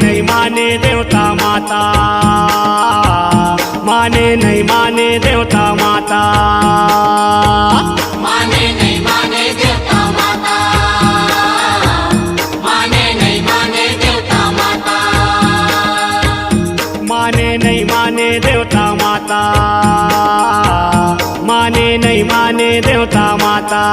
नहीं माने देवता माता, माने नहीं माने देवता माता, माने नहीं माने देवता माता, माने नहीं माने देवता माता, माने नहीं माने देवता माता, माने नहीं माने देवता माता।